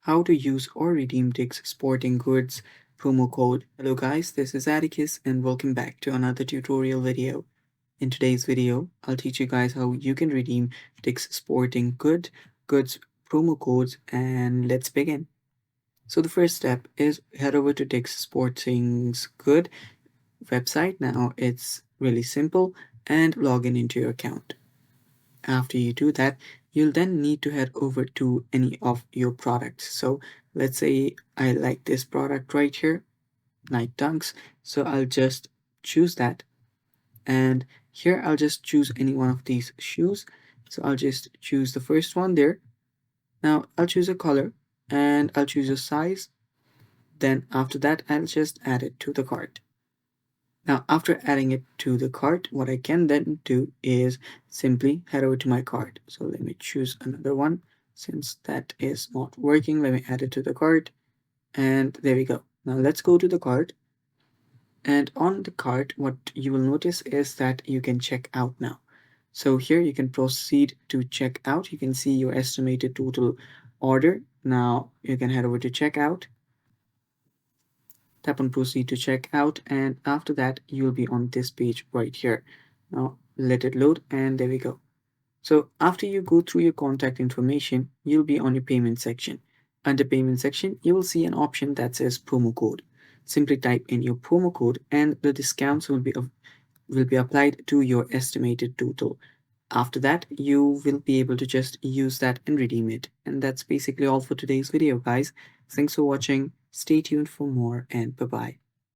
how to use or redeem Dick's Sporting Goods promo code. Hello guys, this is Atticus and welcome back to another tutorial video. In today's video, I'll teach you guys how you can redeem Dick's Sporting Goods promo codes, and let's begin. So the first step is head over to Dick's Sporting Good website. Now it's really simple, and log in into your account. After you do that, you'll then need to head over to any of your products. So let's say I like this product right here, Night Dunks. So I'll just choose that. And here I'll just choose any one of these shoes. So I'll just choose the first one there. Now I'll choose a color and I'll choose a size. Then after that, I'll just add it to the cart. Now, after adding it to the cart, what I can then do is simply head over to my cart. So let me choose another one. Since that is not working, let me add it to the cart. And there we go. Now let's go to the cart. And on the cart, what you will notice is that you can check out now. So here you can proceed to check out. You can see your estimated total order. Now you can head over to checkout. Tap on proceed to check out, and after that you'll be on this page right here. Now let it load, and there we go. So after you go through your contact information, you'll be on your payment section. Under payment section, you will see an option that says promo code. Simply type in your promo code and the discounts will be applied to your estimated total. After that, you will be able to just use that and redeem it. And that's basically all for today's video, guys. Thanks for watching. Stay tuned for more, and bye bye.